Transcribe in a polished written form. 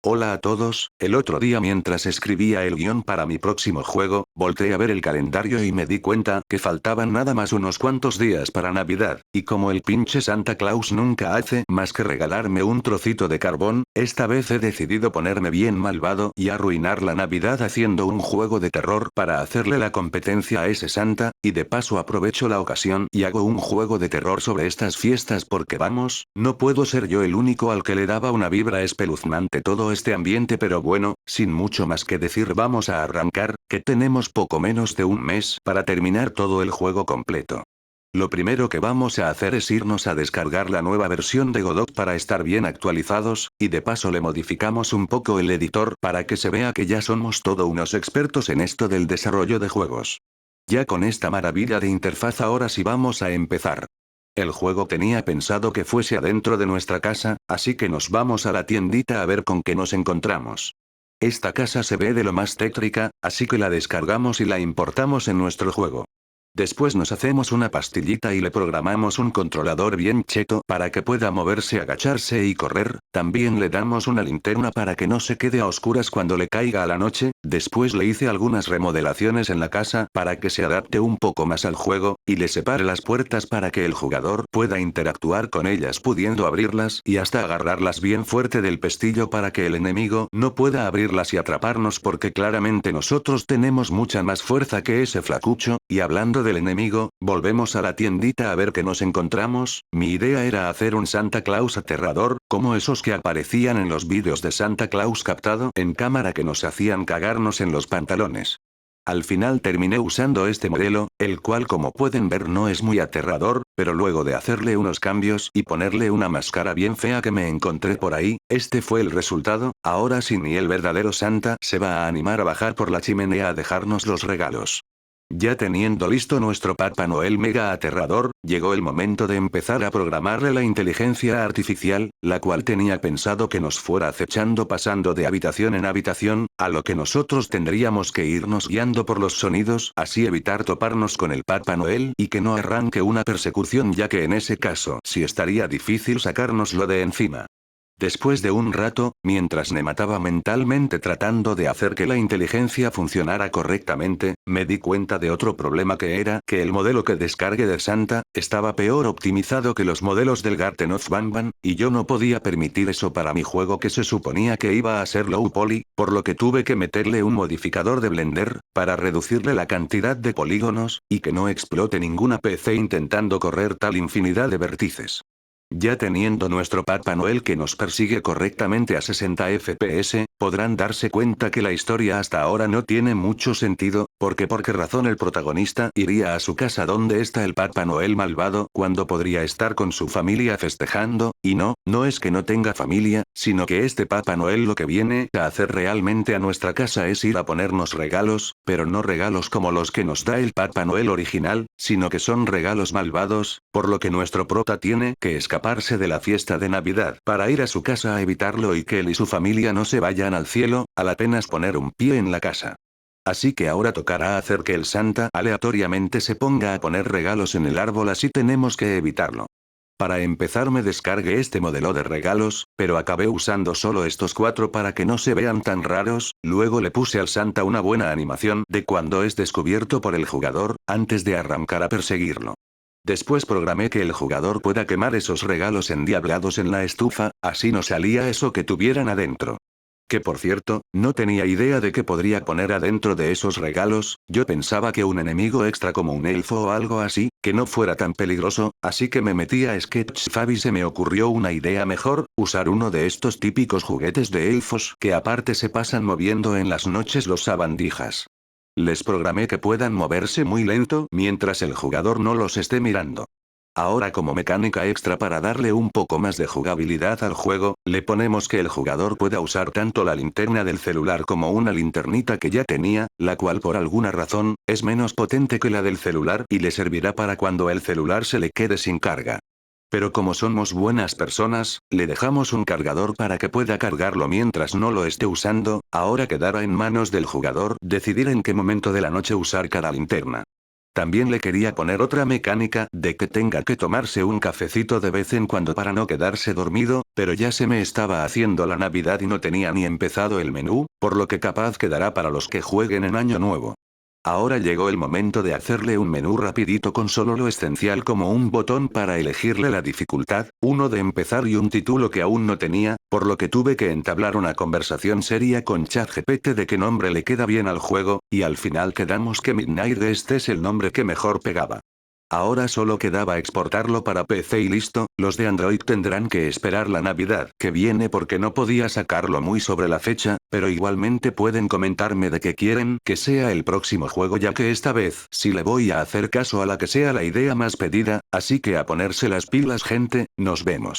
Hola a todos, el otro día mientras escribía el guión para mi próximo juego, volteé a ver el calendario y me di cuenta que faltaban nada más unos cuantos días para Navidad, y como el pinche Santa Claus nunca hace más que regalarme un trocito de carbón, esta vez he decidido ponerme bien malvado y arruinar la Navidad haciendo un juego de terror para hacerle la competencia a ese Santa, y de paso aprovecho la ocasión y hago un juego de terror sobre estas fiestas porque vamos, no puedo ser yo el único al que le daba una vibra espeluznante todo este ambiente, pero bueno, sin mucho más que decir vamos a arrancar, que tenemos poco menos de un mes para terminar todo el juego completo. Lo primero que vamos a hacer es irnos a descargar la nueva versión de Godot para estar bien actualizados, y de paso le modificamos un poco el editor para que se vea que ya somos todo unos expertos en esto del desarrollo de juegos. Ya con esta maravilla de interfaz ahora sí vamos a empezar. El juego tenía pensado que fuese adentro de nuestra casa, así que nos vamos a la tiendita a ver con qué nos encontramos. Esta casa se ve de lo más tétrica, así que la descargamos y la importamos en nuestro juego. Después nos hacemos una pastillita y le programamos un controlador bien cheto para que pueda moverse, agacharse y correr, también le damos una linterna para que no se quede a oscuras cuando le caiga a la noche, después le hice algunas remodelaciones en la casa para que se adapte un poco más al juego, y le separe las puertas para que el jugador pueda interactuar con ellas pudiendo abrirlas y hasta agarrarlas bien fuerte del pestillo para que el enemigo no pueda abrirlas y atraparnos porque claramente nosotros tenemos mucha más fuerza que ese flacucho, y hablando del enemigo, volvemos a la tiendita a ver qué nos encontramos. Mi idea era hacer un Santa Claus aterrador, como esos que aparecían en los vídeos de Santa Claus captado en cámara que nos hacían cagarnos en los pantalones. Al final terminé usando este modelo, el cual como pueden ver no es muy aterrador, pero luego de hacerle unos cambios y ponerle una máscara bien fea que me encontré por ahí, este fue el resultado. Ahora sí ni el verdadero Santa se va a animar a bajar por la chimenea a dejarnos los regalos. Ya teniendo listo nuestro Papá Noel mega aterrador, llegó el momento de empezar a programarle la inteligencia artificial, la cual tenía pensado que nos fuera acechando pasando de habitación en habitación, a lo que nosotros tendríamos que irnos guiando por los sonidos, así evitar toparnos con el Papá Noel y que no arranque una persecución, ya que en ese caso sí estaría difícil sacárnoslo de encima. Después de un rato, mientras me mataba mentalmente tratando de hacer que la inteligencia funcionara correctamente, me di cuenta de otro problema, que era que el modelo que descargué de Santa estaba peor optimizado que los modelos del Garten of Banban, y yo no podía permitir eso para mi juego que se suponía que iba a ser low poly, por lo que tuve que meterle un modificador de Blender para reducirle la cantidad de polígonos y que no explote ninguna PC intentando correr tal infinidad de vértices. Ya teniendo nuestro Papá Noel que nos persigue correctamente a 60 FPS, podrán darse cuenta que la historia hasta ahora no tiene mucho sentido, porque por qué razón el protagonista iría a su casa donde está el Papá Noel malvado cuando podría estar con su familia festejando, y no es que no tenga familia, sino que este Papá Noel lo que viene a hacer realmente a nuestra casa es ir a ponernos regalos, pero no regalos como los que nos da el Papá Noel original, sino que son regalos malvados, por lo que nuestro prota tiene que escaparse de la fiesta de Navidad para ir a su casa a evitarlo y que él y su familia no se vayan al cielo, al apenas poner un pie en la casa. Así que ahora tocará hacer que el Santa aleatoriamente se ponga a poner regalos en el árbol, así tenemos que evitarlo. Para empezar me descargué este modelo de regalos, pero acabé usando solo estos 4 para que no se vean tan raros, luego le puse al Santa una buena animación de cuando es descubierto por el jugador, antes de arrancar a perseguirlo. Después programé que el jugador pueda quemar esos regalos endiablados en la estufa, así no salía eso que tuvieran adentro. Que por cierto, no tenía idea de qué podría poner adentro de esos regalos, yo pensaba que un enemigo extra como un elfo o algo así, que no fuera tan peligroso, así que me metí a Sketchfab y se me ocurrió una idea mejor, usar uno de estos típicos juguetes de elfos que aparte se pasan moviendo en las noches los sabandijas. Les programé que puedan moverse muy lento mientras el jugador no los esté mirando. Ahora como mecánica extra para darle un poco más de jugabilidad al juego, le ponemos que el jugador pueda usar tanto la linterna del celular como una linternita que ya tenía, la cual por alguna razón, es menos potente que la del celular y le servirá para cuando el celular se le quede sin carga. Pero como somos buenas personas, le dejamos un cargador para que pueda cargarlo mientras no lo esté usando, ahora quedará en manos del jugador decidir en qué momento de la noche usar cada linterna. También le quería poner otra mecánica de que tenga que tomarse un cafecito de vez en cuando para no quedarse dormido, pero ya se me estaba haciendo la Navidad y no tenía ni empezado el menú, por lo que capaz quedará para los que jueguen en Año Nuevo. Ahora llegó el momento de hacerle un menú rapidito con solo lo esencial como un botón para elegirle la dificultad, uno de empezar y un título que aún no tenía, por lo que tuve que entablar una conversación seria con ChatGPT de qué nombre le queda bien al juego, y al final quedamos que Midnight Guest es el nombre que mejor pegaba. Ahora solo quedaba exportarlo para PC y listo, los de Android tendrán que esperar la Navidad que viene porque no podía sacarlo muy sobre la fecha, pero igualmente pueden comentarme de que quieren que sea el próximo juego ya que esta vez sí le voy a hacer caso a la que sea la idea más pedida, así que a ponerse las pilas gente, nos vemos.